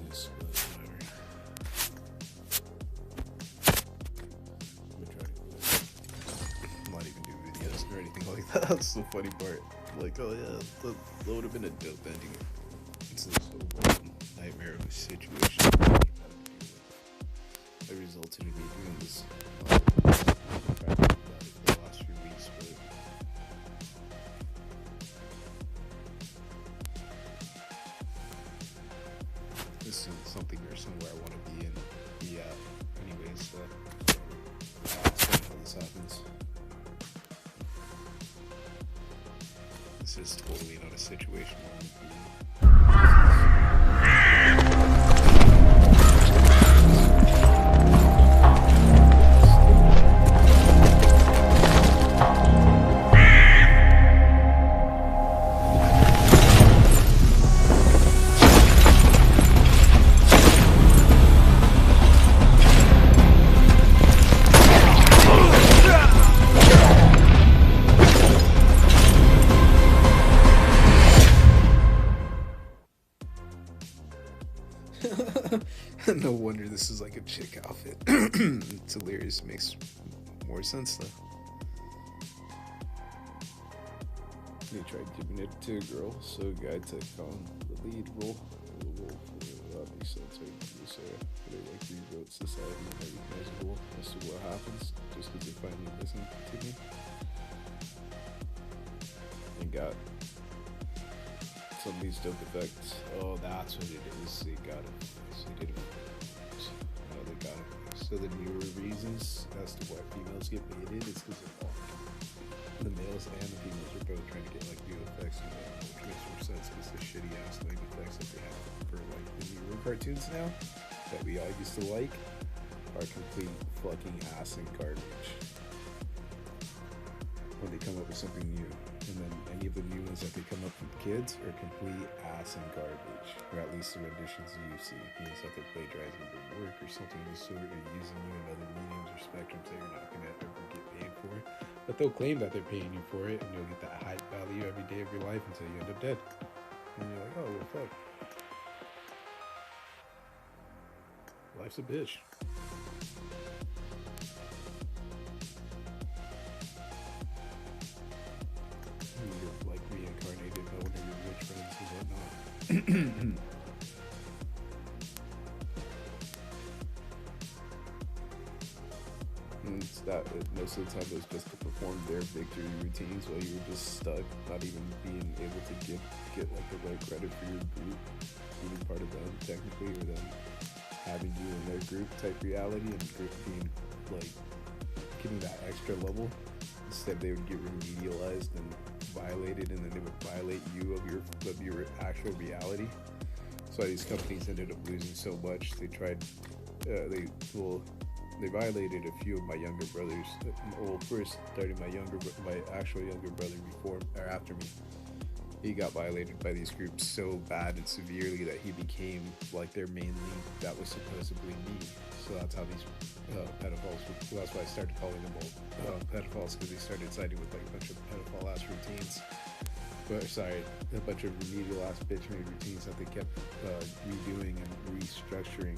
this, but whatever. I'm gonna try to not even do videos or anything like that. That's the funny part. Like, oh yeah, that would have been a dope ending. It's this whole nightmare of a situation that resulted in me doing this. For the last few weeks, but this is something or somewhere I want to be at. Anyways, so how this happens. This is totally not a situation I want to be in. No wonder this is like a chick outfit. It's hilarious. Makes more sense though. They tried giving it to a girl, so a guy took on the lead role. That makes sense. So they like rewrote society unrecognizable as to what happens just because they finally listened to me. And got some of these dope effects. Oh, that's what it is. They got it. So they did it. Oh, they got it. So the newer reasons as to why females get baited is because of all the males and the females are both trying to get like new effects, which makes more sense because the shitty ass like effects that they have for like the newer cartoons now that we all used to like are complete fucking ass and garbage when they come up with something new. And then any of the new ones that they come up with kids are complete ass and garbage, or at least the renditions you see. Means that they're plagiarizing your work or something of the sort, or using you in other mediums or spectrums that you're not going to ever get paid for. But they'll claim that they're paying you for it, and you'll get that hype value every day of your life until you end up dead. And you're like, oh, well, fuck. Life's a bitch. You're like reincarnated by one of your rich friends and whatnot. And it's that most of the time it was just to perform their victory routines while you were just stuck, not even being able to get like the right credit for your group, being part of them technically, or them having you in their group type reality, and being like getting that extra level. Instead, they would get remedialized and violated, and then they would violate you of your actual reality. So these companies ended up losing so much. They tried, they violated a few of my younger brothers. Well, first starting my actual younger brother before or after me. He got violated by these groups so bad and severely that he became like their main lead. That was supposedly me. So that's how these pedophiles. That's why I started calling them all pedophiles, because they started siding with like a bunch of pedophile ass routines. A bunch of remedial ass bitch made routines that they kept redoing and restructuring.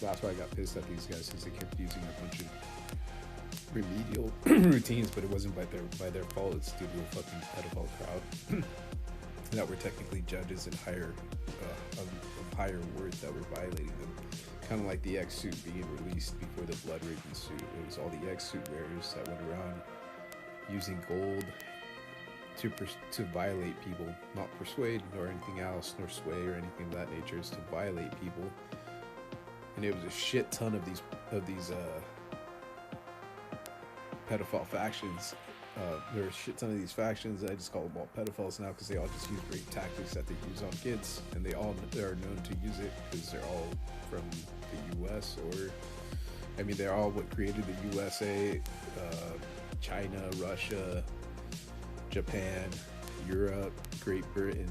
That's why I got pissed at these guys, because they kept using a bunch of remedial routines, but it wasn't by their fault. It's due to a fucking pedophile crowd that were technically judges and of higher worth that were violating them. Kind of like the X suit being released before the blood raging suit. It was all the X suit wearers that went around using gold to violate people, not persuade nor anything else, nor sway or anything of that nature. Is to violate people. And it was a shit ton of these pedophile factions. There are a shit ton of these factions. I just call them all pedophiles now because they all just use rape tactics that they use on kids, and they are known to use it because they're all from the U.S. or, I mean, they're all what created the USA, China, Russia, Japan, Europe, Great Britain.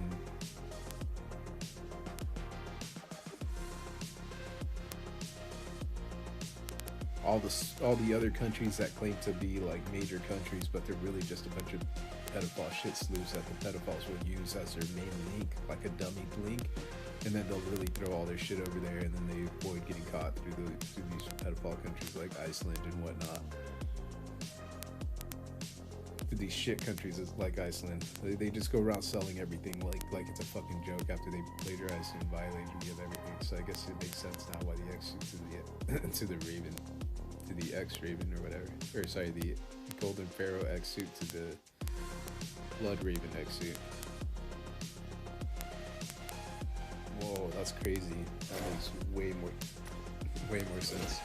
all the other countries that claim to be like major countries, but they're really just a bunch of pedophile shit sleuths that the pedophiles will use as their main link, like a dummy link, and then they'll really throw all their shit over there, and then they avoid getting caught through these pedophile countries like Iceland and whatnot. These shit countries like Iceland, they just go around selling everything like it's a fucking joke after they plagiarize and violate everything. So I guess it makes sense now why the X suit to the Raven, to the X Raven or whatever, or sorry, the Golden Pharaoh X suit to the Blood Raven X suit. Whoa, that's crazy. That makes way more sense.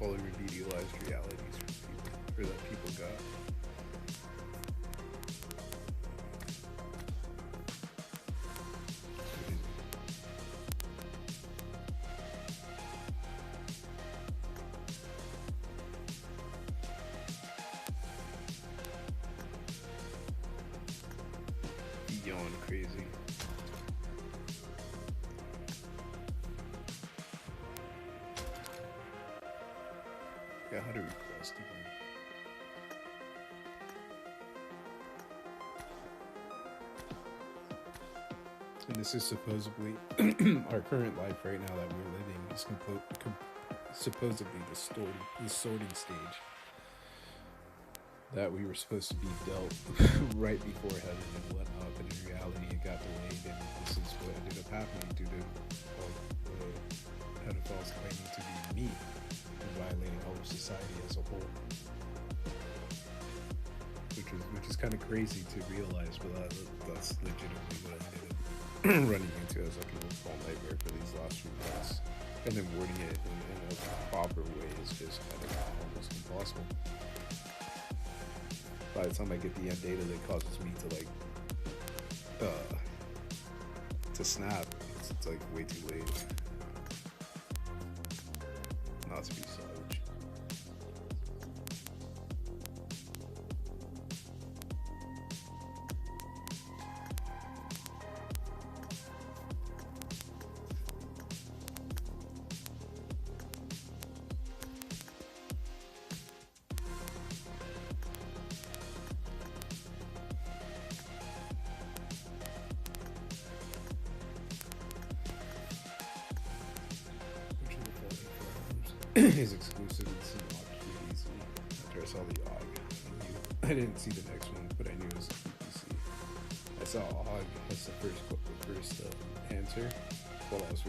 All the remedialized realities for that people got. Beyond crazy. Yeah, how to request again? And this is supposedly our current life right now that we're living is supposedly the sorting stage that we were supposed to be dealt right before heaven and whatnot, but in reality it got delayed, and this is what ended up happening due to the pedophiles claiming to be me and violating all of society as a whole, which is kind of crazy to realize, but that's legitimately what I ended up running into as like an overall nightmare for these last few months, and then wording it in a proper way is just kind of almost impossible. By the time I get the end data that causes me to like to snap, it's like way too late. Not to be savage. Is exclusive in some QVC. After I saw the OG, I didn't see the next one, but I knew it was a QVC. I saw OG. That's the first answer while I was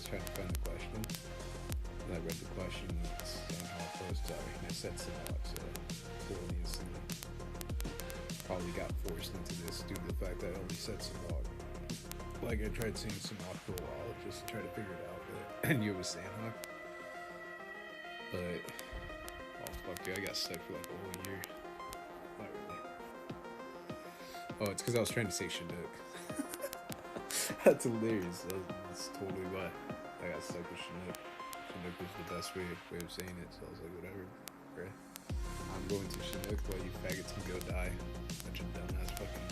trying to find the question. And I read the question and how it goes, and I said Synod, so poorly instantly. Probably got forced into this due to the fact that I only said Synod. Like I tried saying Synod for a while just to try to figure it out, but I knew it was Sandhawk. But, oh fuck dude, I got stuck for like a whole year. Not really. Oh, it's because I was trying to say Chinook. That's hilarious. That's totally why I got stuck with Chinook. Chinook was the best way of saying it, so I was like, whatever, bruh. I'm going to Chinook while you faggots can go die. Bunch of dumbass fucking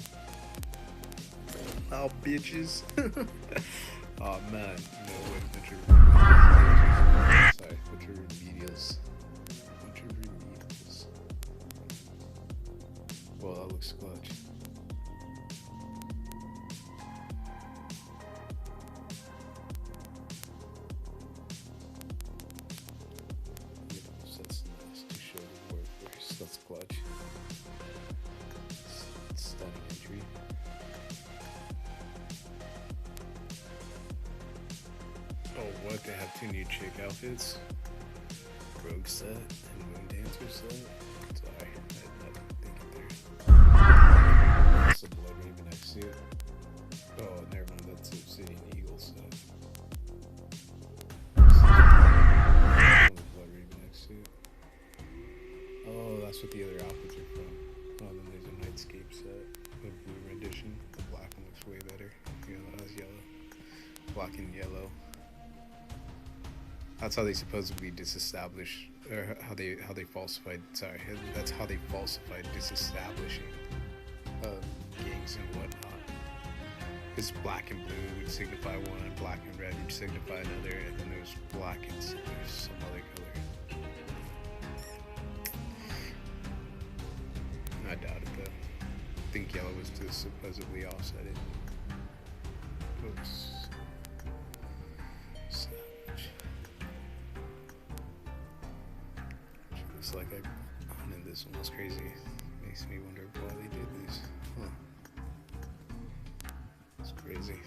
loud bitches. Oh man, no way, bunch of sorry, bunch of remedials. Well, that looks clutch. That's nice to show the work first. That's clutch. Stunning entry. Oh, what? They have 2 new chick outfits? Rogue set and Moon Dancer set? Sorry, I didn't think it there. That's a Blood Raven X suit. Oh, never mind, that's Obsidian Eagle set. Blood Raven X suit. Oh, that's what the other outfits are from. Oh, then there's a Nightscape set. The blue rendition. The black one looks way better. You know, that has yellow. Black and yellow. That's how they supposedly disestablish, or how they falsified. Sorry, that's how they falsified disestablishing gangs and whatnot. Because black and blue would signify one, black and red would signify another, and then there's black and there's some other color. think yellow was to supposedly offset it. Oops. Savage. Looks like I hunted this one was crazy. Makes me wonder why they did this. Huh. It's crazy.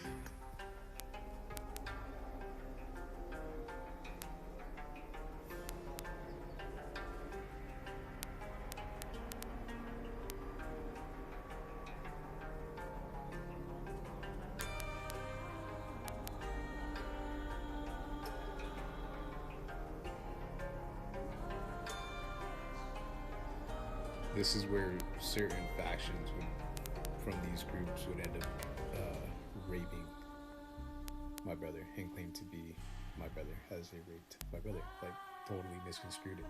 This is where certain factions from these groups would end up raping my brother and claim to be my brother as they raped my brother. Like, totally misconstrued it.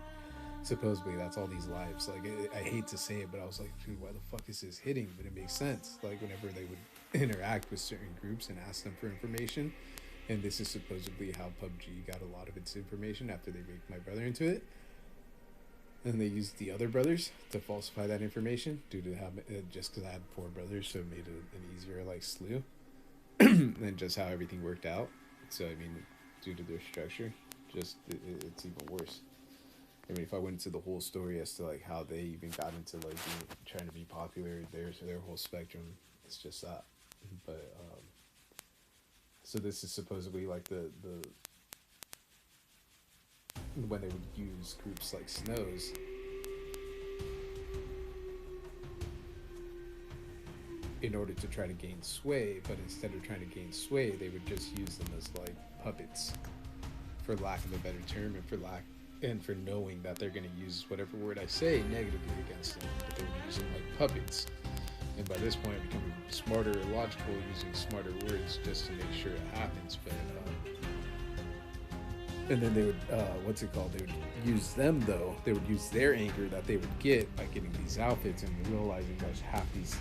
Supposedly, that's all these lives. Like, I hate to say it, but I was like, dude, why the fuck is this hitting? But it makes sense. Like, whenever they would interact with certain groups and ask them for information, and this is supposedly how PUBG got a lot of its information after they raped my brother into it. And they used the other brothers to falsify that information due to how just because I had 4 brothers, so it made it an easier like slew, and just how everything worked out. So I mean, due to their structure, just it's even worse. I mean, if I went into the whole story as to like how they even got into like trying to be popular, their whole spectrum, it's just that. But so this is supposedly like the when they would use groups like Snows in order to try to gain sway, but instead of trying to gain sway, they would just use them as like puppets, for lack of a better term, and for knowing that they're going to use whatever word I say negatively against them, but they would use them like puppets. And by this point, I'm becoming smarter or logical, using smarter words just to make sure it happens. But and then they would, they would use them though. They would use their anger that they would get by getting these outfits and realizing that half these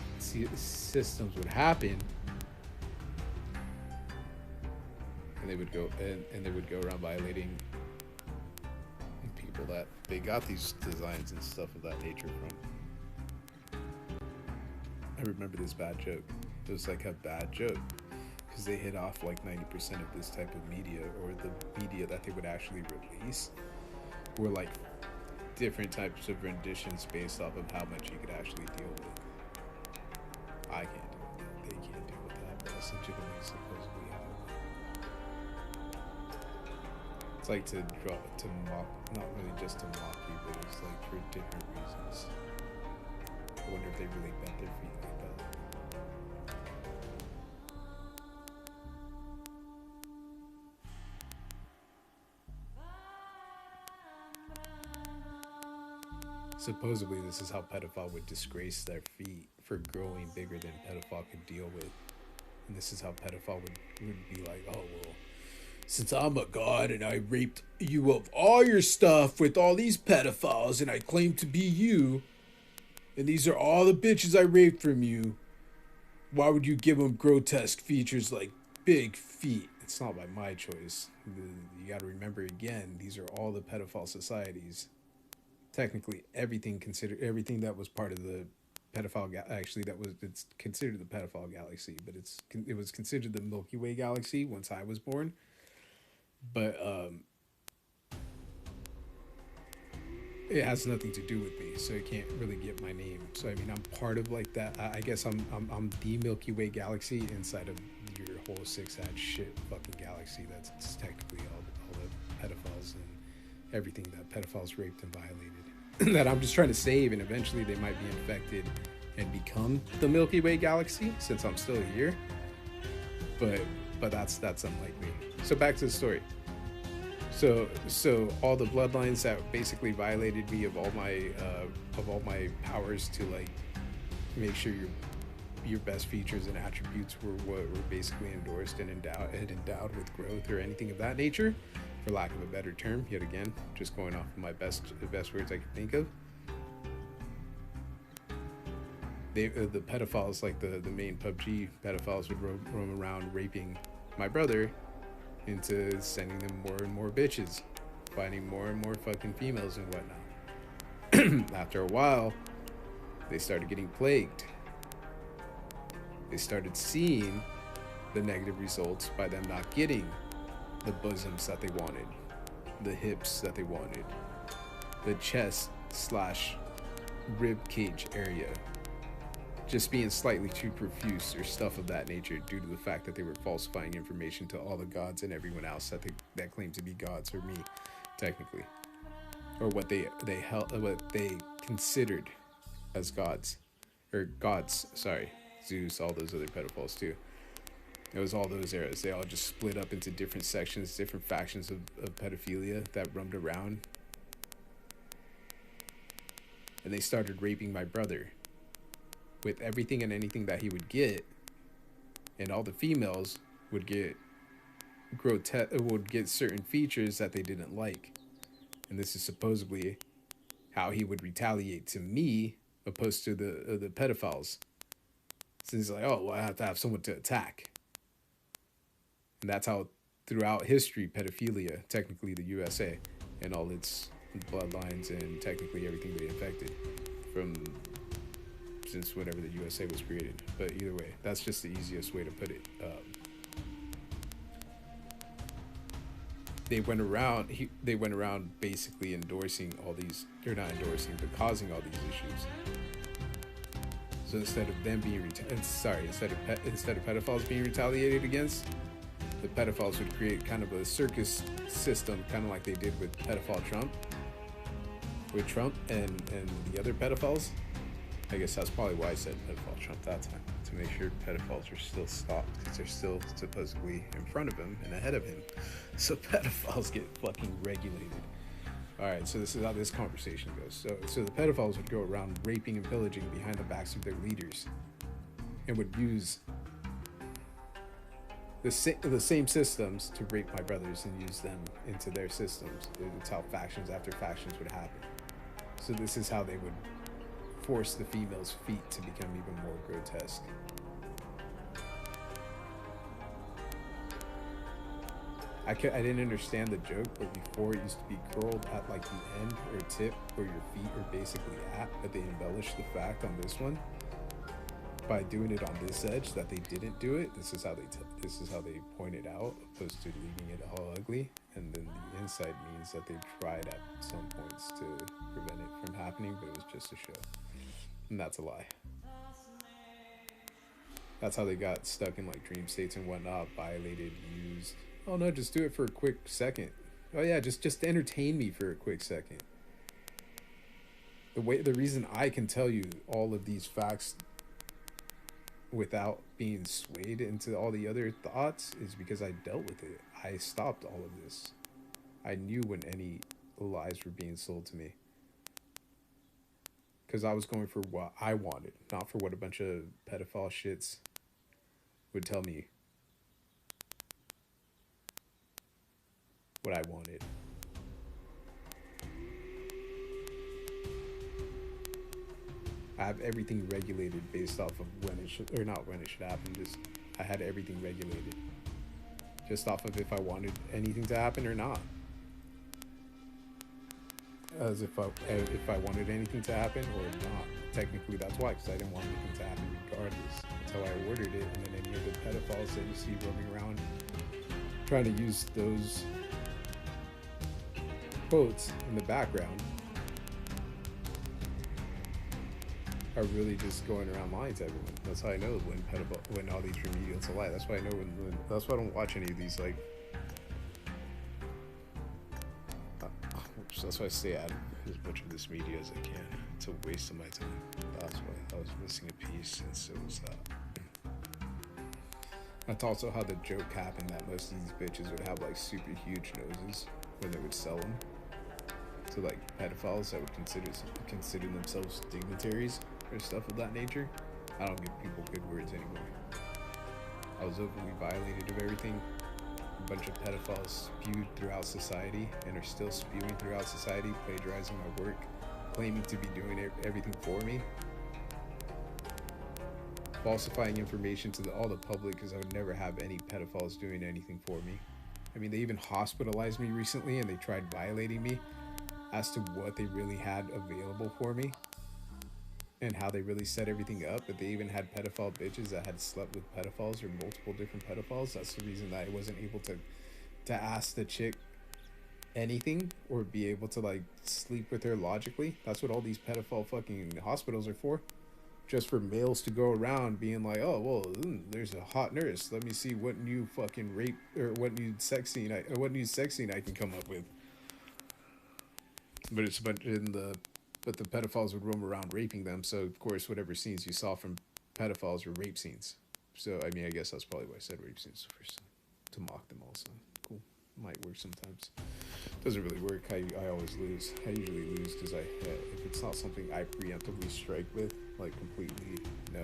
systems would happen. And they would go and they would go around violating people that they got these designs and stuff of that nature from. I remember this bad joke. It was like a bad joke, because they hit off like 90% of this type of media, or the media that they would actually release were like different types of renditions based off of how much you could actually deal with. I can't deal with that. They can't deal with that. But that's legitimately supposedly how it's like to mock, not really just to mock you, but it's like for different reasons. I wonder if they really bent their feet like that. Supposedly, this is how pedophile would disgrace their feet for growing bigger than pedophile could deal with. And this is how pedophile would be like, oh, well, since I'm a god and I raped you of all your stuff with all these pedophiles and I claim to be you, and these are all the bitches I raped from you, why would you give them grotesque features like big feet? It's not by my choice. You got to remember again, these are all the pedophile societies. Technically, everything that was part of the pedophile it's considered the pedophile galaxy, but it was considered the Milky Way galaxy once I was born. But it has nothing to do with me, so it can't really get my name. So I mean, I'm part of like that. I guess I'm the Milky Way galaxy inside of your whole six-hat shit fucking galaxy. That's technically all the pedophiles and everything that pedophiles raped and violated. That I'm just trying to save, and eventually they might be infected and become the Milky Way galaxy since I'm still here. But that's unlikely. So back to the story. So all the bloodlines that basically violated me of all my powers to like make sure your best features and attributes were what were basically endorsed and endowed with growth or anything of that nature, for lack of a better term. Yet again, just going off of my best words I could think of. The pedophiles, like the main PUBG pedophiles, would roam around raping my brother into sending them more and more bitches, finding more and more fucking females and whatnot. After a while, they started getting plagued. They started seeing the negative results by them not getting the bosoms that they wanted, the hips that they wanted, the chest slash rib cage area just being slightly too profuse or stuff of that nature, due to the fact that they were falsifying information to all the gods and everyone else that claimed to be gods, or me technically, or what they considered as gods, or gods, sorry, Zeus, all those other pedophiles too. It was all those eras. They all just split up into different sections, different factions of pedophilia that roamed around. And they started raping my brother with everything and anything that he would get. And all the females would get certain features that they didn't like. And this is supposedly how he would retaliate to me, opposed to the pedophiles. Since he's like, oh, well, I have to have someone to attack. And that's how, throughout history, pedophilia, technically the USA, and all its bloodlines and technically everything they infected from since whenever the USA was created. But either way, that's just the easiest way to put it. They went around basically endorsing all these, they're not endorsing, but causing all these issues. So instead of them being instead of pedophiles being retaliated against, the pedophiles would create kind of a circus system, kind of like they did with pedophile Trump, with Trump and the other pedophiles. I guess that's probably why I said pedophile Trump that time, to make sure pedophiles are still stopped, because they're still supposedly in front of him and ahead of him. So pedophiles get fucking regulated. Alright, so this is how this conversation goes. So the pedophiles would go around raping and pillaging behind the backs of their leaders, and would use the same systems to rape my brothers and use them into their systems. It's how factions after factions would happen. So this is how they would force the females' feet to become even more grotesque. I didn't understand the joke, but before it used to be curled at like the end or tip where your feet are basically at, but they embellished the fact on this one by doing it on this edge that they didn't do it. This is how they point it out, opposed to leaving it all ugly. And then the inside means that they tried at some points to prevent it from happening, but it was just a show. And that's a lie. That's how they got stuck in like dream states and whatnot, violated, used. Oh no, just do it for a quick second. Oh yeah, just entertain me for a quick second. The reason I can tell you all of these facts without being swayed into all the other thoughts is because I dealt with it. I stopped all of this. I knew when any lies were being sold to me, because I was going for what I wanted, not for what a bunch of pedophile shits would tell me what I wanted. I have everything regulated based off of when it should, or not when it should happen, just I had everything regulated just off of if I wanted anything to happen or not. As if I wanted anything to happen or not. Technically that's why, because I didn't want anything to happen regardless. That's how I ordered it. And then any of the pedophiles that you see roaming around trying to use those quotes in the background are really just going around lying to everyone. That's how I know when all these remedials are lie. That's why I know when that's why I don't watch any of these, like that's why I stay out of as much of this media as I can. It's a waste of my time. That's why I was missing a piece, and so was that. That's also how the joke happened, that most of these bitches would have like super huge noses when they would sell them to like pedophiles that would consider themselves dignitaries or stuff of that nature. I don't give people good words anymore. I was overly violated of everything. A bunch of pedophiles spewed throughout society and are still spewing throughout society, plagiarizing my work, claiming to be doing everything for me, falsifying information to all the public, because I would never have any pedophiles doing anything for me. I mean, they even hospitalized me recently and they tried violating me as to what they really had available for me. and how they really set everything up. But they even had pedophile bitches that had slept with pedophiles or multiple different pedophiles. That's the reason that I wasn't able to ask the chick anything or be able to like sleep with her logically. That's what all these pedophile fucking hospitals are for. Just for males to go around being like, oh well, there's a hot nurse. Let me see what new fucking rape or what new sex scene I can come up with. But it's but the pedophiles would roam around raping them. So of course, whatever scenes you saw from pedophiles were rape scenes. So I mean, I guess that's probably why I said rape scenes first, to mock them also. Cool, might work sometimes. Doesn't really work. I always lose. I usually lose because if it's not something I preemptively strike with, like completely no,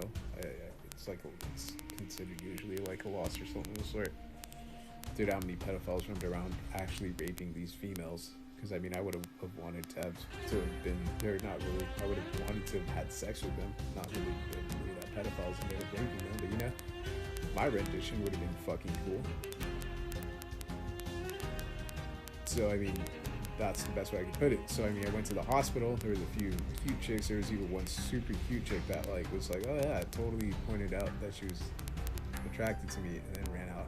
it's like it's considered usually like a loss or something of the sort. Dude, how many pedophiles roamed around actually raping these females? Because I mean, I would have wanted to have been there. Not really. I would have wanted to have had sex with them. Not really that pedophiles ended up raping them, but you know, my rendition would have been fucking cool. So I mean, that's the best way I could put it. So I mean, I went to the hospital. There was a few chicks. There was even one super cute chick that like was like, oh yeah, totally pointed out that she was attracted to me, and then ran out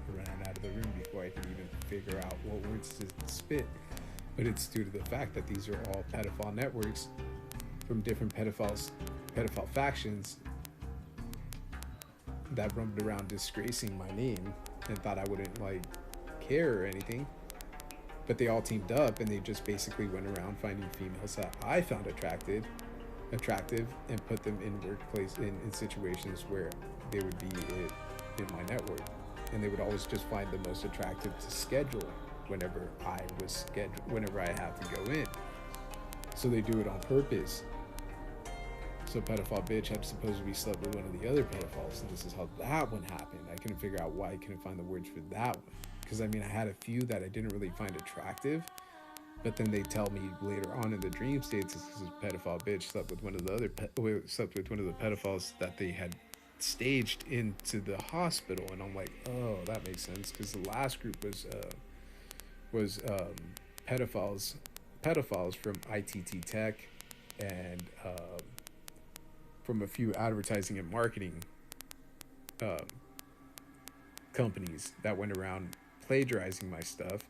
of the room before I could even figure out what words to spit. But it's due to the fact that these are all pedophile networks from different pedophile factions that roamed around disgracing my name and thought I wouldn't like care or anything. But they all teamed up and they just basically went around finding females that I found attractive and put them in workplace in situations where they would be in my network. And they would always just find the most attractive to schedule whenever I have to go in. So they do it on purpose. So pedophile bitch had supposedly slept with one of the other pedophiles, and this is how that one happened. I couldn't figure out why I couldn't find the words for that one. Because I mean, I had a few that I didn't really find attractive, but then they tell me later on in the dream states it's because this pedophile bitch slept with one of the pedophiles that they had staged into the hospital. And I'm like, oh, that makes sense, because the last group was pedophiles from ITT Tech and from a few advertising and marketing companies that went around plagiarizing my stuff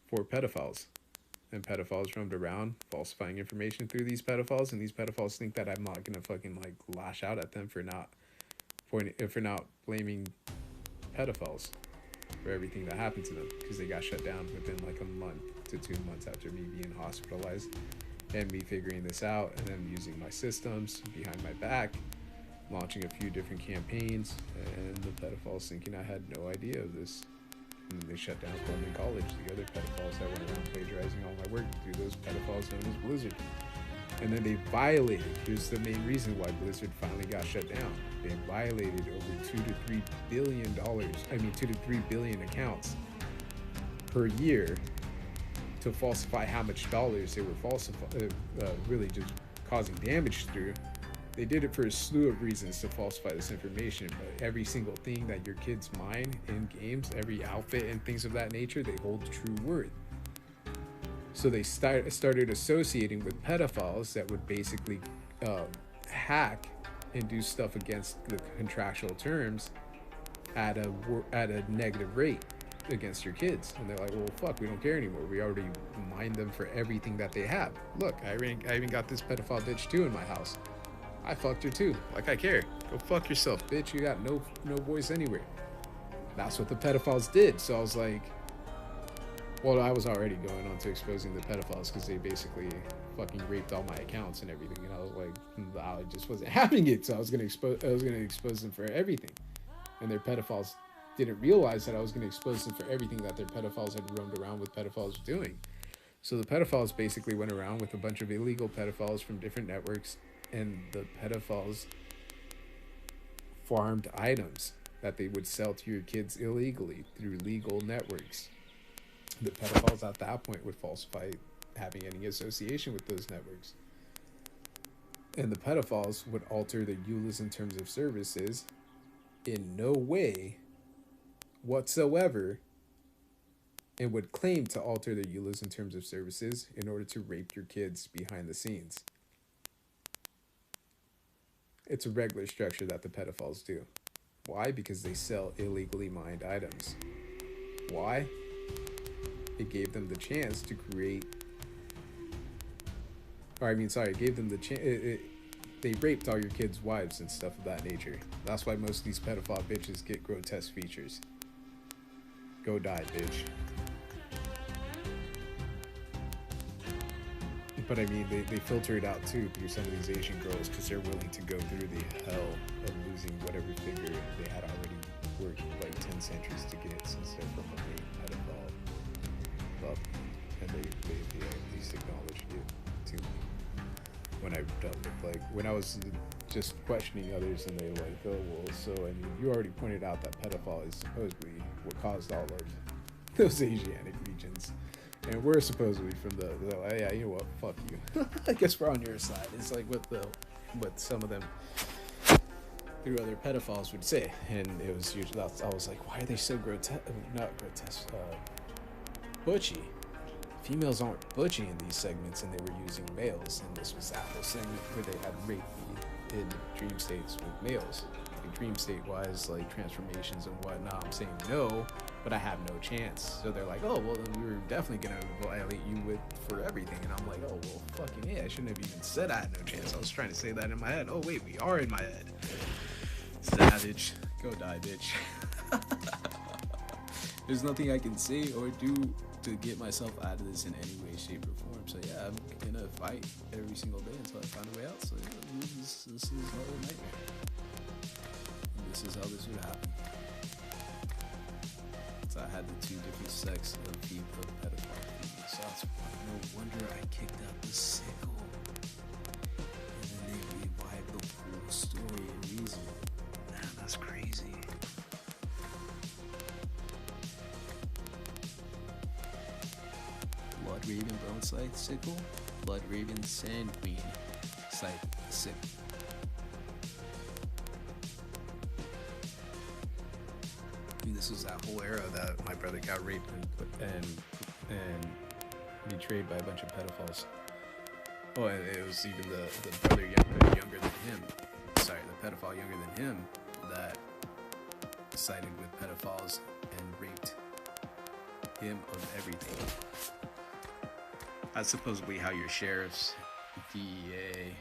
for pedophiles. And pedophiles roamed around falsifying information through these pedophiles, and these pedophiles think that I'm not gonna fucking like lash out at them for not blaming pedophiles for everything that happened to them, because they got shut down within like a month to 2 months after me being hospitalized and me figuring this out, and then using my systems behind my back, launching a few different campaigns, and the pedophiles thinking I had no idea of this. And then they shut down Coleman College, the other pedophiles that went around plagiarizing all my work through those pedophiles known as Blizzard. And then they violated, here's the main reason why Blizzard finally got shut down. They violated over $2 to $3 billion, 2 to 3 billion accounts per year to falsify how much dollars they were really just causing damage through. They did it for a slew of reasons to falsify this information, but every single thing that your kids mine in games, every outfit and things of that nature, they hold true worth. So they started associating with pedophiles that would basically hack and do stuff against the contractual terms at a negative rate against your kids. And they're like, well, fuck, we don't care anymore. We already mined them for everything that they have. Look, I even got this pedophile bitch too in my house. I fucked her too. Like, I care. Go fuck yourself, bitch. You got no voice anywhere. That's what the pedophiles did. So I was like, well, I was already going on to exposing the pedophiles because they basically fucking raped all my accounts and everything. And I was like, I just wasn't having it. So I was gonna expose them for everything. And their pedophiles didn't realize that I was gonna expose them for everything that their pedophiles had roamed around with pedophiles doing. So the pedophiles basically went around with a bunch of illegal pedophiles from different networks, and the pedophiles farmed items that they would sell to your kids illegally through legal networks. The pedophiles at that point would falsify having any association with those networks. And the pedophiles would alter the EULAs and terms of services in no way whatsoever and would claim to alter their EULAs in terms of services in order to rape your kids behind the scenes. It's a regular structure that the pedophiles do. Why? Because they sell illegally mined items. Why? It gave them the chance to create, it gave them the chance. They raped all your kids' wives and stuff of that nature. That's why most of these pedophile bitches get grotesque features. Go die, bitch. But I mean, they filter it out too through some of these Asian girls because they're willing to go through the hell of losing whatever figure they had already worked like 10 centuries to get, since they're from a main pedophile club. And they at least acknowledged it to me when I dealt with, like, when I was just questioning others, and they were like, oh, well, so, I mean, you already pointed out that pedophile is supposedly what caused all of those Asiatic regions. And we're supposedly from the yeah, you know what, fuck you. I guess we're on your side. It's like what some of them through other pedophiles would say. And it was usually, I was like, why are they so not grotesque, butchy? Females aren't butchy in these segments, and they were using males. And this was that whole segment where they had rape me in dream states with males. Like dream state wise, like transformations and whatnot. I'm saying no, but I have no chance. So they're like, oh, well, then we were definitely gonna violate you for everything. And I'm like, oh, well, fucking yeah, I shouldn't have even said I had no chance. I was trying to say that in my head. Oh, wait, we are in my head. Savage. Go die, bitch. There's nothing I can say or do to get myself out of this in any way, shape, or form. So yeah, I'm gonna fight every single day until I find a way out. So yeah, this is a whole nightmare. And this is how this would happen. So I had the two different sects of pedophile people. So that's no wonder I kicked out the sickle. And then they revived the whole story and reason. Man, that's crazy. Blood Raven Bone Scythe Sickle, Blood Raven Sand Queen Scythe Sickle. I mean, this was that whole era that my brother got raped and betrayed by a bunch of pedophiles. Oh, and it was even the brother younger than him. Sorry, the pedophile younger than him that sided with pedophiles and raped him of everything. That's supposedly how your sheriffs, DEA,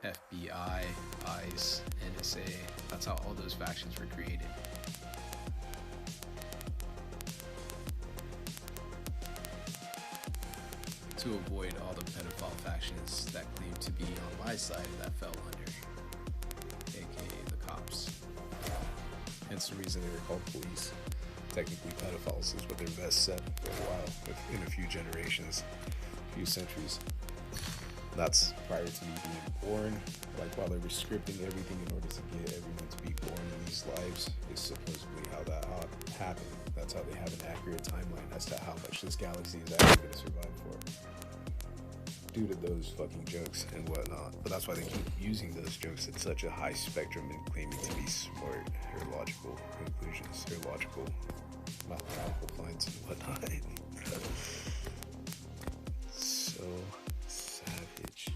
FBI, ICE, NSA, that's how all those factions were created. To avoid all the pedophile factions that claimed to be on my side that fell under, aka the cops. Hence the reason they were called police. Technically, pedophiles is what they're best said for a while, in a few generations, a few centuries. That's prior to me being born. Like, while they were scripting everything in order to get everyone to be born in these lives, is supposedly how that happened. That's how they have an accurate timeline as to how much this galaxy is actually going to survive for, due to those fucking jokes and whatnot. But that's why they keep using those jokes at such a high spectrum and claiming to be smart or logical conclusions or logical mathematical finds and whatnot. So savage.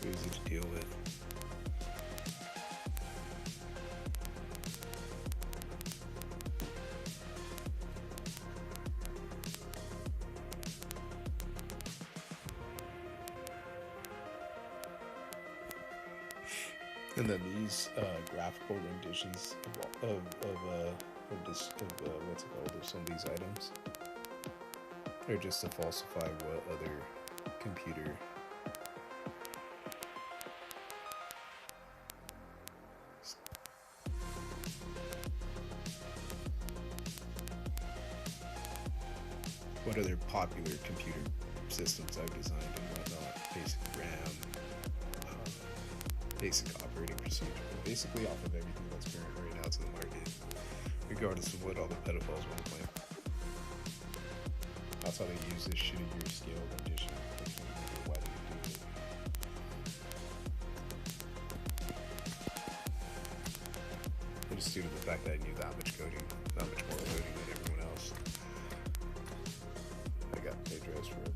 Easy to deal with. And then these graphical renditions of what's it called, of some of these items are just to falsify what other computer what other popular computer systems I've designed and whatnot. basic RAM, basic operating procedure, basically off of everything that's current right now to the market, regardless of what all the pedophiles want to claim. That's how they use this shitty gear scale rendition. Why they do it. But just due to the fact that I knew that much coding, that much more coding than everyone else. I got plagiarized for it.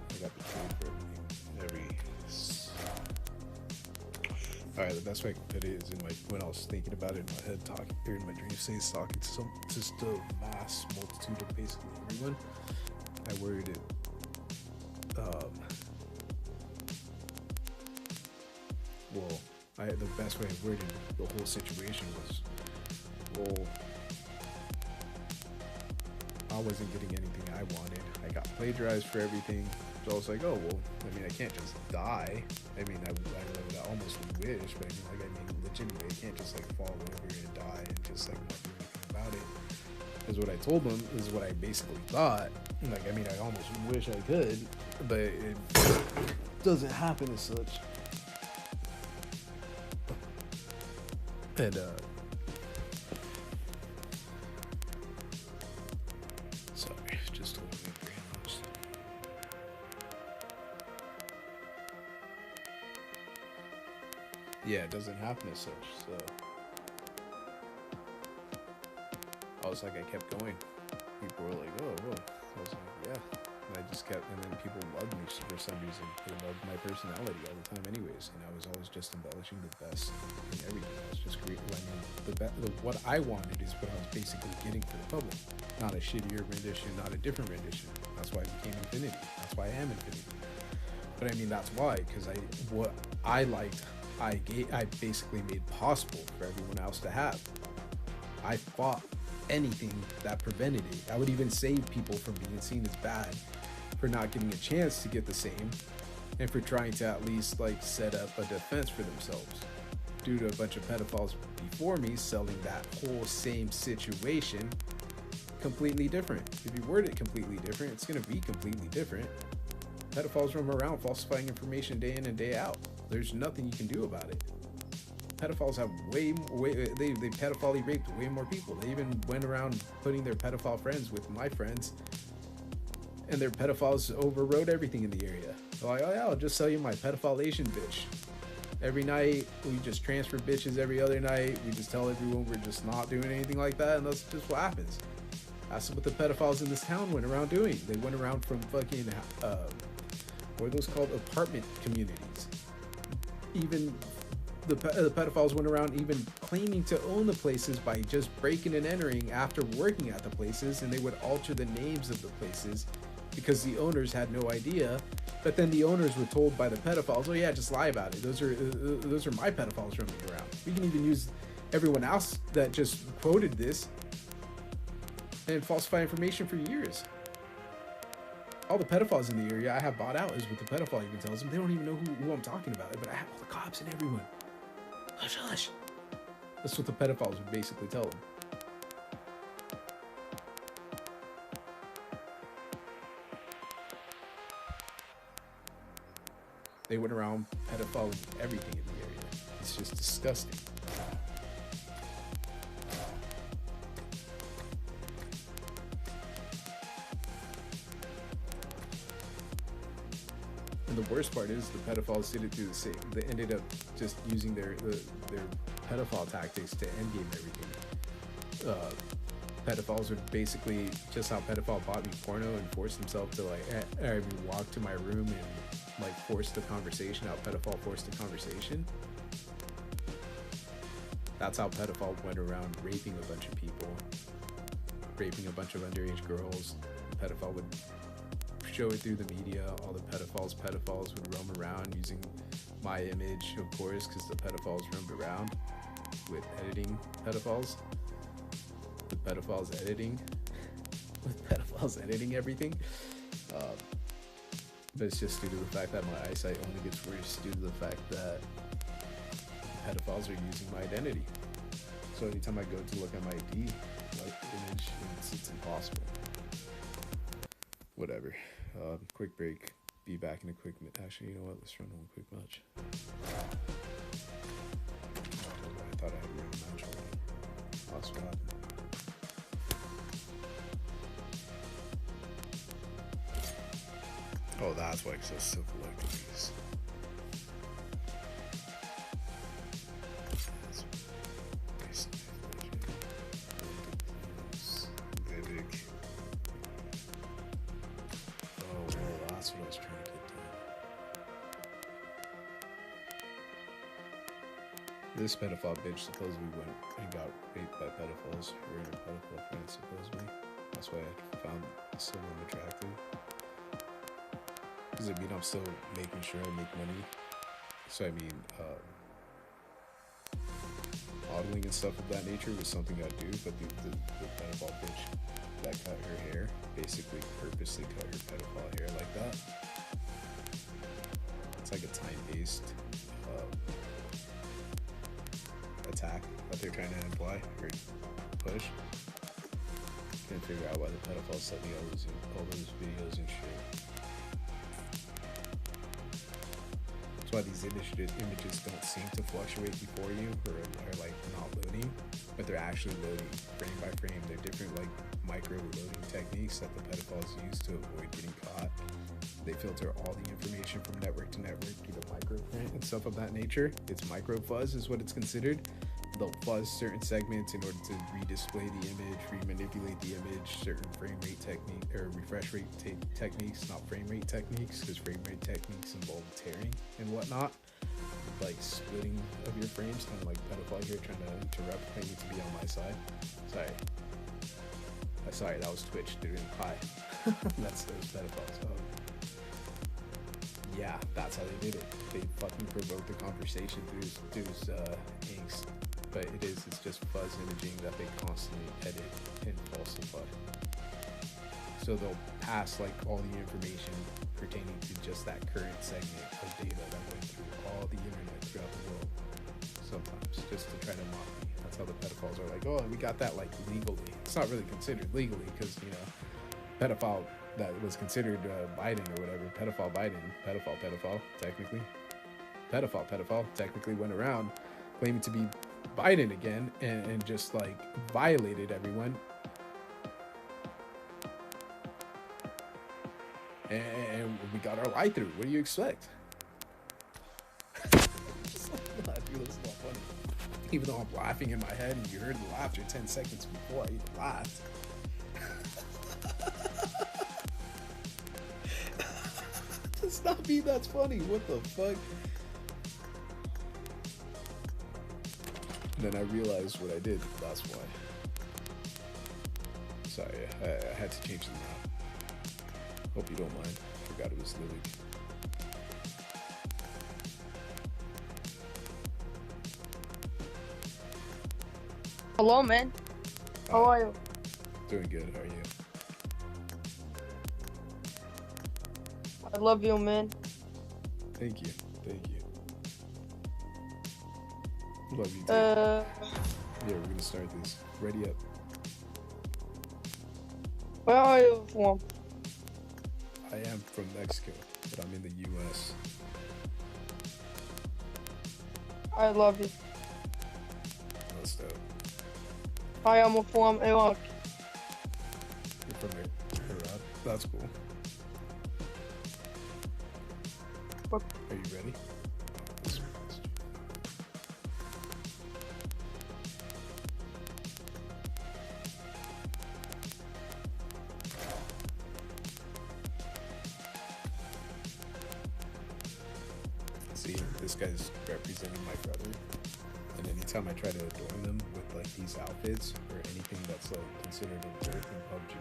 I got the code for every. Alright, the best way I can put it is in my, when I was thinking about it in my head, talking here in my dream states, talking to just a mass multitude of basically everyone. I worded it. The best way of wording the whole situation was, well, I wasn't getting anything I wanted. I got plagiarized for everything. So I was like, oh, well, I mean, I can't just die. I mean, I almost wish, but I mean, legitimately, I can't just, like, fall over and die and just, like, not do anything about it. Is what I told them, is what I basically thought. Like, I mean, I almost wish I could, but it doesn't happen as such. And, sorry, just a little bit brain lost. Yeah, it doesn't happen as such, so I was like, I kept going. People were like, oh, whoa. I was like, yeah. And I just kept, and then people loved me for some reason. They loved my personality all the time anyways. And I was always just embellishing the best in everything. I was just great. I mean, what I wanted is what I was basically getting for the public. Not a shittier rendition, not a different rendition. That's why I became Infinity. That's why I am Infinity. But I mean, that's why, because what I liked, I basically made possible for everyone else to have. I fought anything that prevented it. I would even save people from being seen as bad for not getting a chance to get the same, and for trying to at least like set up a defense for themselves due to a bunch of pedophiles before me selling that whole same situation completely different. If you word it completely different, it's going to be completely different. Pedophiles roam around falsifying information day in and day out. There's nothing you can do about it. Pedophiles have they pedophile raped way more people. They even went around putting their pedophile friends with my friends, and their pedophiles overrode everything in the area. They're like, oh yeah, I'll just sell you my pedophile Asian bitch. Every night, we just transfer bitches every other night. We just tell everyone we're just not doing anything like that, and that's just what happens. That's what the pedophiles in this town went around doing. They went around from fucking, what are those called? Apartment communities. Even the pedophiles went around even claiming to own the places by just breaking and entering after working at the places, and they would alter the names of the places because the owners had no idea. But then the owners were told by the pedophiles, oh yeah, just lie about it. Those are my pedophiles roaming around. We can even use everyone else that just quoted this and falsify information for years. All the pedophiles in the area I have bought out is what the pedophile even tells them. They don't even know who I'm talking about, but I have all the cops and everyone. Hush, hush. That's what the pedophiles would basically tell them. They went around pedophiling everything in the area. It's just disgusting. And the worst part is the pedophiles did it through the same. They ended up just using their pedophile tactics to endgame everything. Pedophiles would basically, just how pedophile bought me porno and forced himself to like walk to my room and like force the conversation. How pedophile forced the conversation. That's how pedophile went around raping a bunch of people, raping a bunch of underage girls. The pedophile would show it through the media. All the pedophiles would roam around using my image, of course, because the pedophiles roamed around with editing pedophiles. The pedophiles editing with pedophiles editing everything. But it's just due to the fact that my eyesight only gets worse due to the fact that pedophiles are using my identity. So anytime I go to look at my ID, like image, it's impossible. Whatever. Quick break. be back in a quick minute. Actually, you know what? Let's run one quick match. I thought I had a real match already. Lost what happened. Oh, that's why it's so simple like these. Oh, well, that's what I was trying to get done. This pedophile bitch supposedly went and got raped by pedophiles. Her and her pedophile friends, supposedly. That's why I found some of them attractive. Because I mean, I'm still making sure I make money. So I mean, modeling and stuff of that nature was something I do. But the pedophile bitch that cut her hair, basically purposely cut her pedophile hair like that. It's like a time-based attack that they're trying to imply or push. Can't figure out why the pedophiles sent me all those videos and shit. That's why these images don't seem to fluctuate before you or are like not loading, but they're actually loading frame by frame. They're different like micro loading techniques that the pedophiles use to avoid getting caught. They filter all the information from network to network due to microprint and stuff of that nature. It's micro fuzz is what it's considered. They'll fuzz certain segments in order to redisplay the image, remanipulate the image, certain frame rate technique or refresh rate techniques, not frame rate techniques, because frame rate techniques involve tearing and whatnot, like splitting of your frames, kind of like pedophile here trying to interrupt, claiming to be on my side. Sorry, that was Twitch. They're in pie. That's those pedophiles. Yeah, that's how they did it. They fucking provoked the conversation through angst. But it's just fuzz imaging that they constantly edit and falsify. So they'll pass like all the information pertaining to just that current segment of data that went through all the internet throughout the world. Sometimes just to try to mock me. That's how the pedophiles are like, oh, we got that like legally. It's not really considered legally because, you know, pedophile that was considered Biden or whatever, pedophile technically. Pedophile technically went around claiming to be Biden again and just like violated everyone. And we got our lie through. What do you expect? Just like that, dude, that's not funny. Even though I'm laughing in my head and you heard the laughter 10 seconds before I even laughed. Does not mean that's funny. What the fuck? And then I realized what I did. That's why. Sorry, I had to change the map. Hope you don't mind. Forgot it was Lily. Hello, man. How are you? Doing good. How are you? I love you, man. Thank you. Love you too. Yeah, we're gonna start this. Ready up. Where are you from? I am from Mexico, but I'm in the US. I love you. That's dope. I am from Iraq. You're from Iraq? That's cool. What? Are you ready? See, this guy's representing my brother, and anytime I try to adorn them with like these outfits or anything that's like considered a birth in PUBG,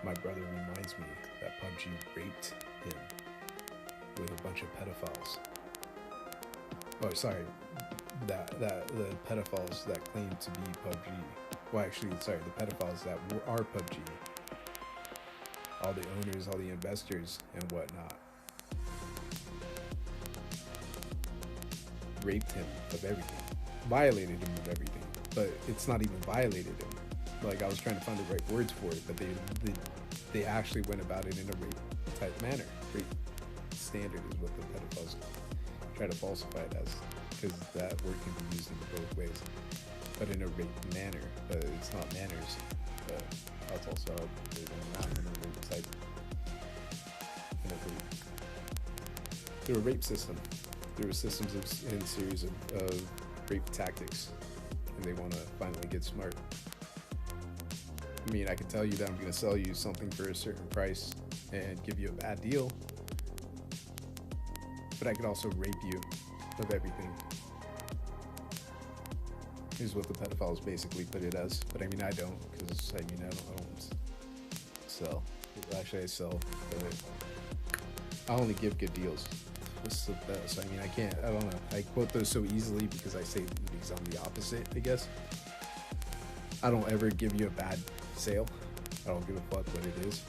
my brother reminds me that PUBG raped him with a bunch of pedophiles. Oh, sorry, that the pedophiles that claim to be PUBG. Well, actually, sorry, the pedophiles that are PUBG. All the owners, all the investors, and whatnot. Raped him of everything, violated him of everything, but it's not even violated him. Like, I was trying to find the right words for it, but they actually went about it in a rape type manner. standard is what the pedophiles try to falsify it as, because that word can be used in both ways, but in a rape manner. But it's not manners. But that's also how they're going around in a rape site. Through a rape system. There were systems and series of rape tactics, and they want to finally get smart. I mean, I can tell you that I'm going to sell you something for a certain price and give you a bad deal, but I could also rape you of everything, is what the pedophiles basically put it as. But I mean, I don't, because I don't sell. Actually, I sell, but I only give good deals. What's the best? I mean, I don't know. I quote those so easily because I'm the opposite, I guess. I don't ever give you a bad sale. I don't give a fuck what it is.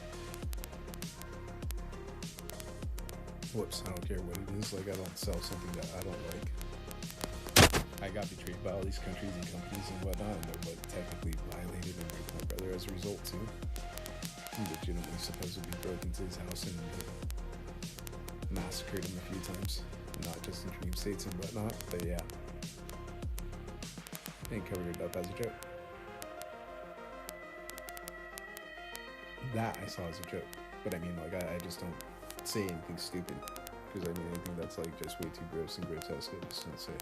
Whoops, I don't care what it is. Like, I don't sell something that I don't like. I got betrayed by all these countries and companies and whatnot, and they're like technically violated and raped my brother as a result too. He legitimately supposedly broke into his house and massacred him a few times, not just in dream states and whatnot, but yeah, and covered it up as a joke. That I saw as a joke, but I mean, like, I just don't say anything stupid, because I mean, anything that's like just way too gross and grotesque, I just don't say.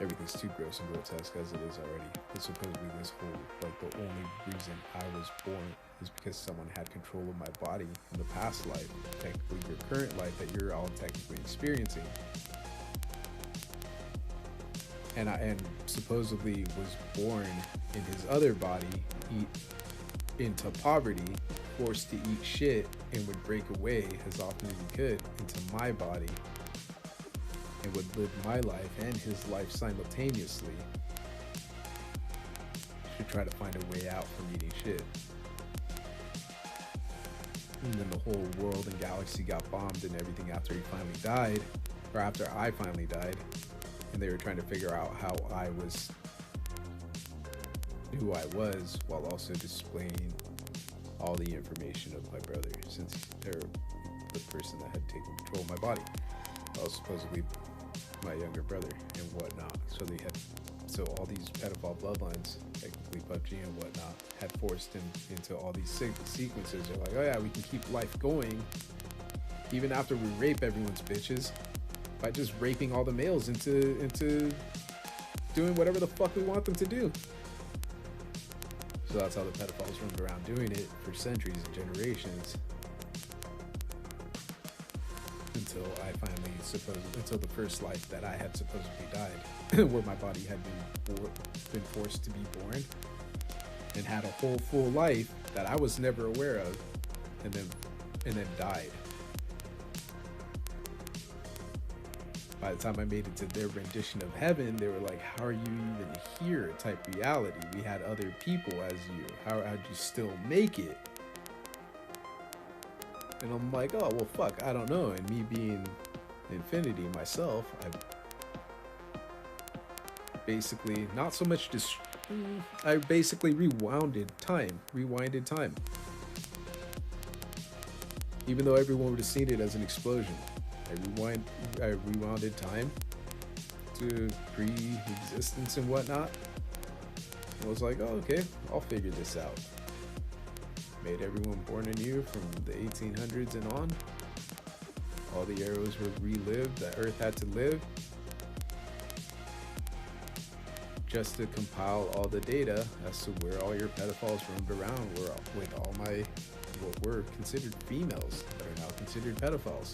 Everything's too gross and grotesque as it is already. But supposedly this whole, like, the only reason I was born is because someone had control of my body in the past life, technically your current life that you're all technically experiencing. And supposedly was born in his other body, into poverty, forced to eat shit, and would break away as often as he could into my body, and would live my life and his life simultaneously to try to find a way out from eating shit. And then the whole world and galaxy got bombed and everything after he finally died, or after I finally died, and they were trying to figure out how I was who I was, while also displaying all the information of my brother, since they're the person that had taken control of my body. I was supposedly my younger brother and whatnot. So all these pedophile bloodlines, technically PUBG and whatnot, had forced him into all these sequences. They're like, oh yeah, we can keep life going even after we rape everyone's bitches by just raping all the males into doing whatever the fuck we want them to do. So that's how the pedophiles roamed around doing it for centuries and generations, until until the first life that I had supposedly died, where my body had been forced to be born and had a whole full life that I was never aware of, and then died. By the time I made it to their rendition of heaven, they were like, how are you even here type reality? We had other people as you. How'd you still make it? And I'm like, oh, well, fuck, I don't know. And me being infinity myself, I basically, not so much I basically rewinded time. Even though everyone would have seen it as an explosion. I rewounded time to pre-existence and whatnot. I was like, oh, okay, I'll figure this out. Made everyone born anew from the 1800s and on. All the eras were relived that Earth had to live, just to compile all the data as to where all your pedophiles roamed around with all my, what were considered females that are now considered pedophiles.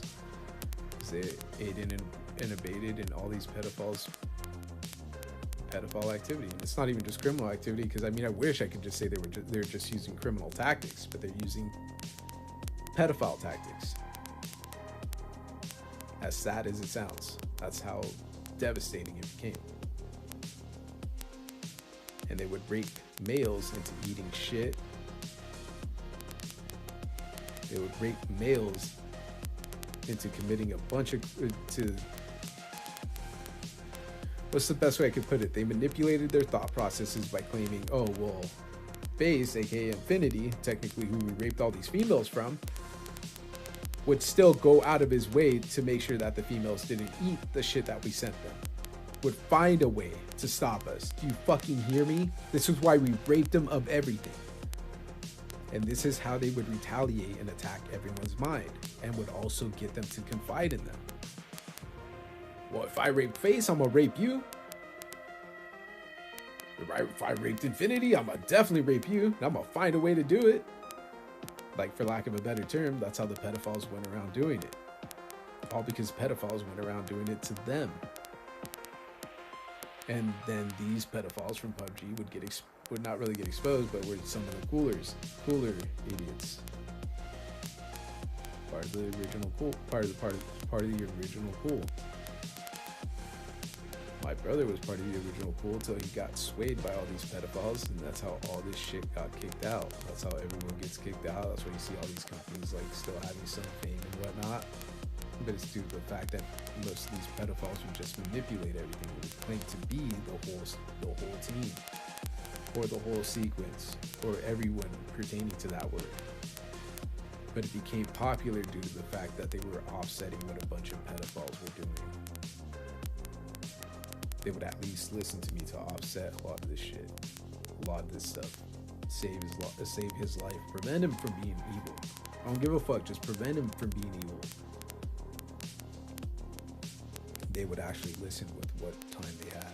They aided and abated in all these pedophile activity. And it's not even just criminal activity, because I mean, I wish I could just say they're just using criminal tactics, but they're using pedophile tactics. As sad as it sounds, that's how devastating it became. And they would rape males into eating shit. They would rape males into committing a bunch of what's the best way I could put it? They manipulated their thought processes by claiming, oh, well, Base, aka Infinity, technically who we raped all these females from, would still go out of his way to make sure that the females didn't eat the shit that we sent them. Would find a way to stop us. Do you fucking hear me? This is why we raped them of everything. And this is how they would retaliate and attack everyone's mind, and would also get them to confide in them. Well, if I rape Face, I'm gonna rape you. If I raped Infinity, I'm gonna definitely rape you. And I'm gonna find a way to do it. Like, for lack of a better term, that's how the pedophiles went around doing it. All because pedophiles went around doing it to them. And then these pedophiles from PUBG would not really get exposed, but were some of the cooler idiots. Part of the original pool. Part of the original pool. My brother was part of the original pool until he got swayed by all these pedophiles, and that's how all this shit got kicked out. That's how everyone gets kicked out. That's why you see all these companies like still having some fame and whatnot. But it's due to the fact that most of these pedophiles would just manipulate everything. It would claim to be the whole team, or the whole sequence, or everyone pertaining to that word. But it became popular due to the fact that they were offsetting what a bunch of pedophiles were doing. They would at least listen to me to offset a lot of this shit, a lot of this stuff, save his life, prevent him from being evil. I don't give a fuck, just prevent him from being evil. They would actually listen with what time they had.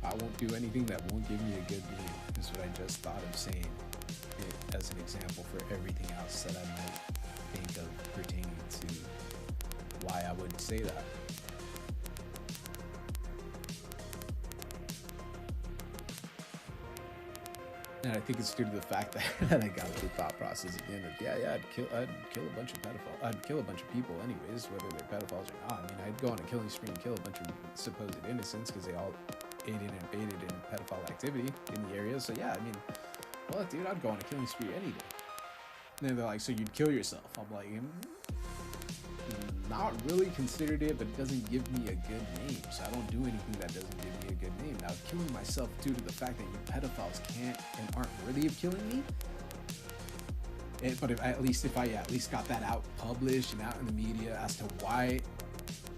I won't do anything that won't give me a good name, is what I just thought of saying it as an example for everything else that I might think of pertaining to why I would say that. And I think it's due to the fact that I got the thought process again of I'd kill a bunch of pedophiles. I'd kill a bunch of people anyways, whether they're pedophiles or not. I mean, I'd go on a killing spree and kill a bunch of supposed innocents because they all aided and abetted in pedophile activity in the area. So yeah, I mean, well, dude, I'd go on a killing spree any day. And then they're like, so you'd kill yourself? I'm like, not really considered it, but it doesn't give me a good name. So I don't do anything that doesn't give me a good name. Now, killing myself due to the fact that you pedophiles can't and aren't worthy of killing me. But if I at least got that out published and out in the media as to why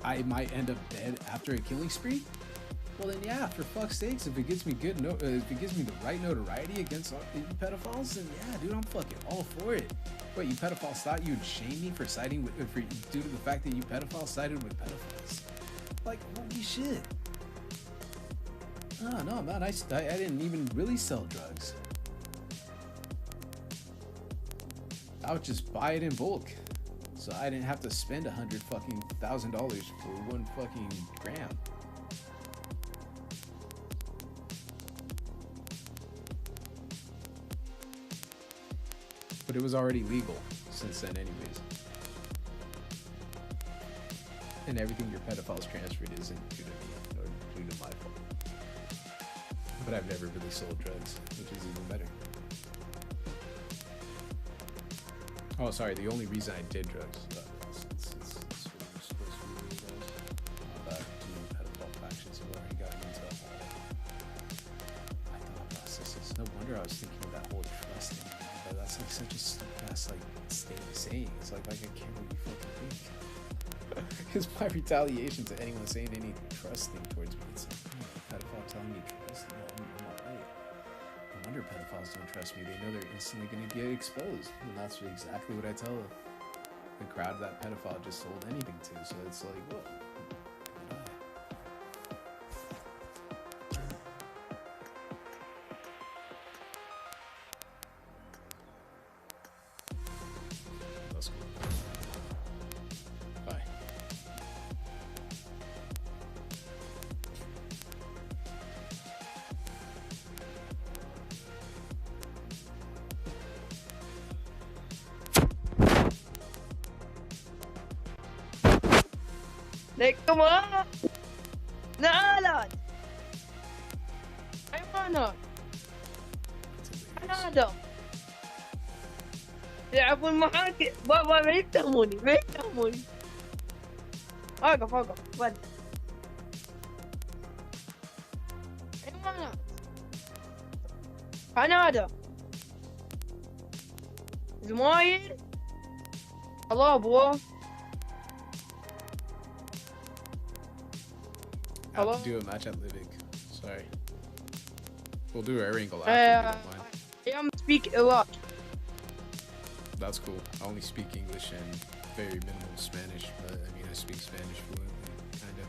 I might end up dead after a killing spree, well then yeah, for fuck's sakes, if it gives me if it gives me the right notoriety against you pedophiles, then yeah, dude, I'm fucking all for it. Wait, you pedophiles thought you'd shame me for siding with, due to the fact that you pedophiles sided with pedophiles? Like, holy shit. Oh, no, man, I didn't even really sell drugs. I would just buy it in bulk, so I didn't have to spend $100,000 for one fucking gram. But it was already legal since then anyways. And everything your pedophiles transferred isn't due to me or due to my fault. But I've never really sold drugs, which is even better. Oh, sorry, the only reason I did drugs it's supposed to be doing pedophile factions have already gotten into my thought processes. No wonder I was thinking of that whole trust thing. But that's like such a stupid ass saying. It's like I care what you fucking think. Because my retaliation to anyone saying any trust thing towards me, it's like, pedophile telling me trust, I'm alright. No wonder pedophiles don't trust me. They know they're instantly going to get exposed. And that's exactly what I tell the crowd that pedophile just sold anything to. So it's like, whoa. That's cool. Bye. Come on! Naalan! I'm حيوانات It's hilarious. حنادق يلعبون معاك بابا ما يفتهموني ما يفتهموني. اوقف ود حيوانات حنادق زمايل الله ابوه. I have Hello? to do a match at Livig. Sorry. We'll do air angle after. If you don't mind. I speak a lot. That's cool. I only speak English and very minimal Spanish, but I mean I speak Spanish fluently, kind of.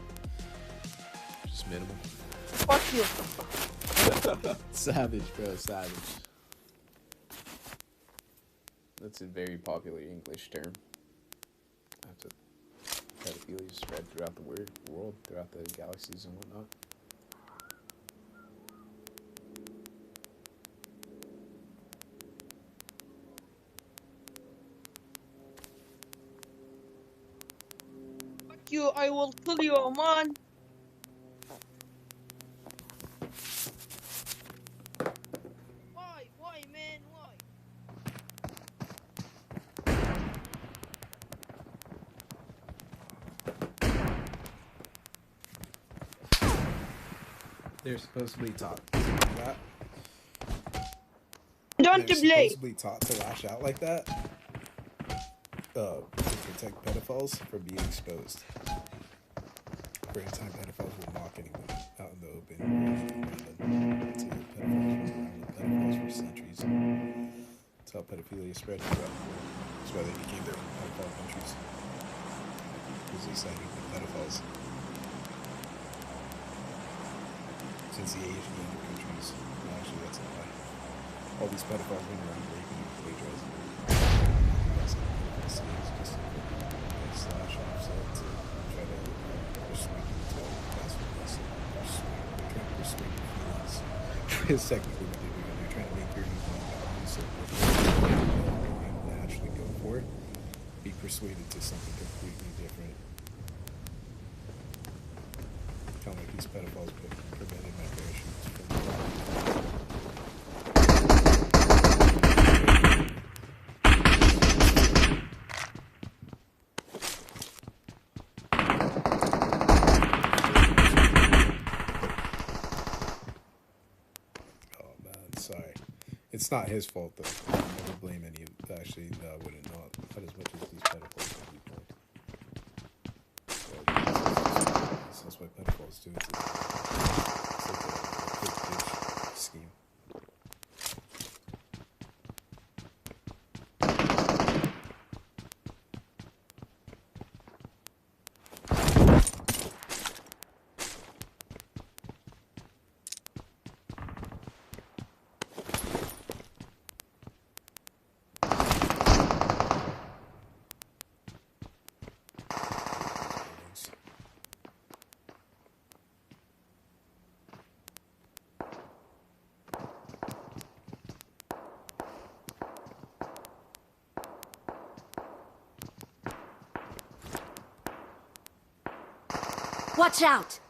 Just minimal. Fuck you. Savage, bro, savage. That's a very popular English term. After pedophilia spread throughout the world, throughout the galaxies and whatnot. Fuck you, I will kill you, man. Why, man, why? They're supposedly taught to do that. Don't They're play. supposedly taught to lash out like that. To protect pedophiles from being exposed. For anti-pedophiles will mock anyone out in the open. Pedophiles for centuries. That's how pedophilia spread throughout the world. That's why they became their own pedophile countries. Because they sided with pedophiles. Since the Asian and other countries. No, actually, that's a lie. All these pedophiles went around raping and plagiarizing. It's just a slash off, so to try to persuade you to that's what they say. They're trying to persuade your feelings. It's technically what they're doing. They're trying to make your ego value so that you naturally go for it. Be persuaded to something completely different. Kind of like these pedophiles prevented migrations from sorry. It's not his fault, though. I never blame any of... Actually, no, I wouldn't. Not as much as these pedophiles can be blamed. That's what pedophiles do. It's like a quick ditch scheme. Watch out!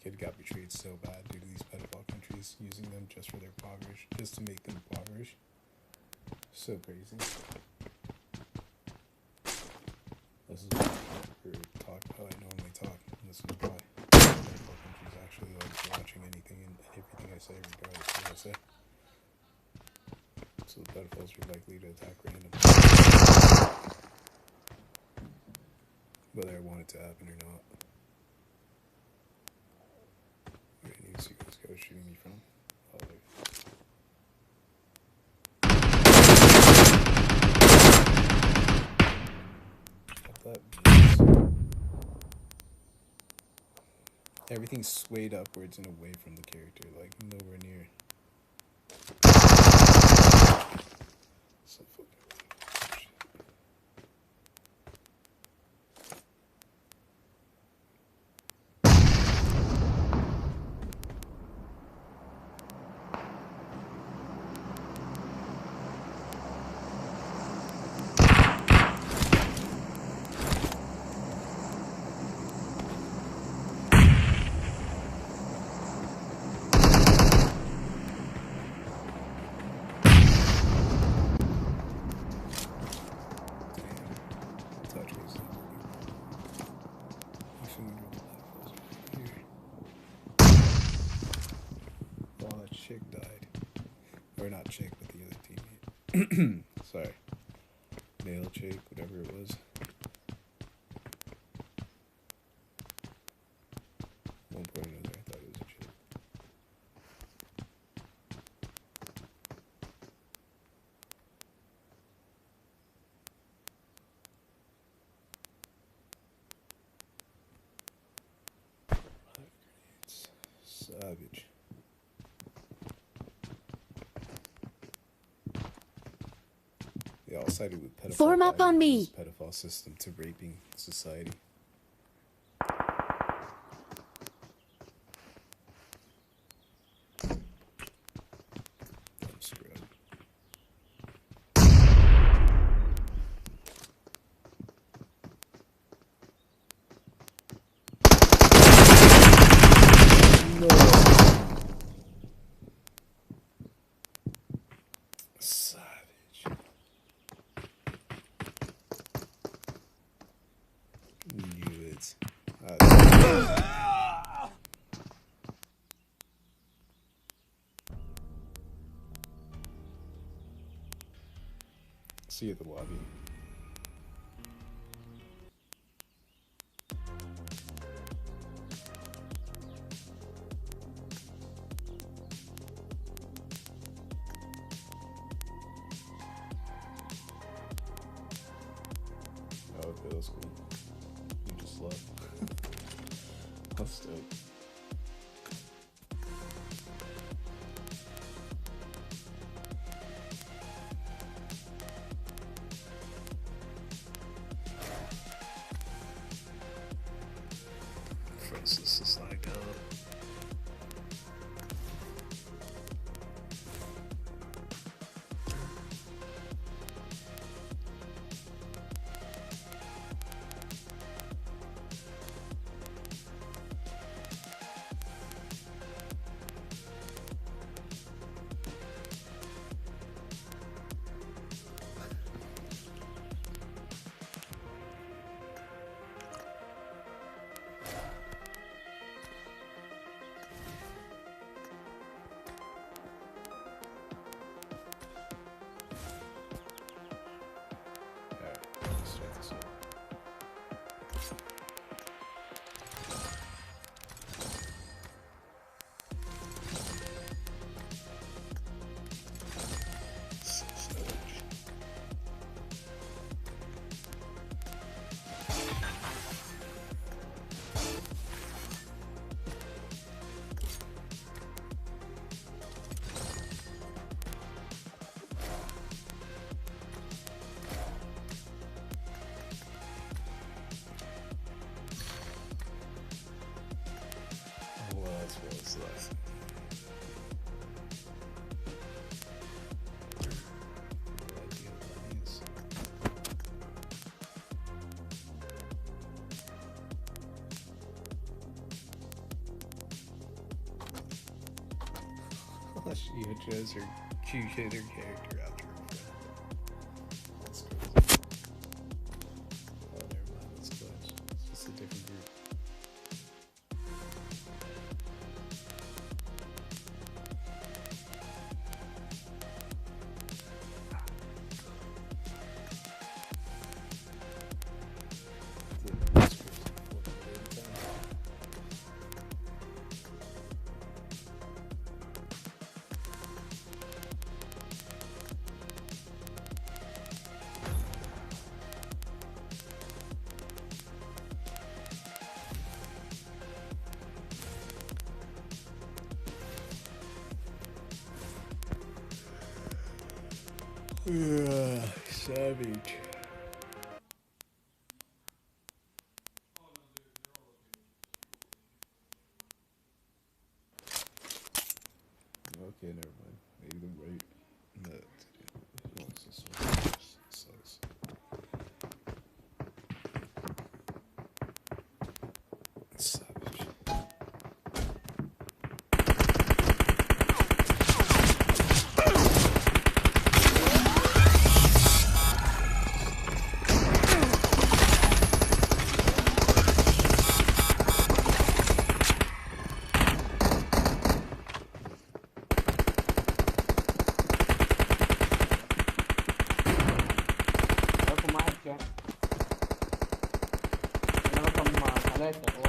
kid got betrayed so bad due to these pedophile countries using them just for their impoverish, just to make them impoverished. So crazy. This is what we talk about. I normally talk. This is why pedophile countries actually like watching anything and everything I say, regardless of what I say. So the pedophiles are likely to attack random, whether I want it to happen or not. Wait, I need to see where this guy was shooting me from. Oh, there. What that means. Everything's swayed upwards and away from the character, like nowhere near. So fucking shit. Chick died. Or not chick, but the other teammate. Sorry. Male chick, whatever it was. One point or another, I thought it was a chick. Savage. They all sided with pedophile. Form up on me. Pedophile system to raping society. I'm screwed. No. Savage. Knew it. See you at the lobby. Oh, okay, that's cool. You just left. That's dope. Francis is like, You chose her character after her friend. That's crazy. Oh, never mind. That's close. It's just a different group. That's crazy. Savage. Okay, never mind. Maybe the right. No, what's this one? Sucks. Savage. معاكم معاك يعني. انا رقم 3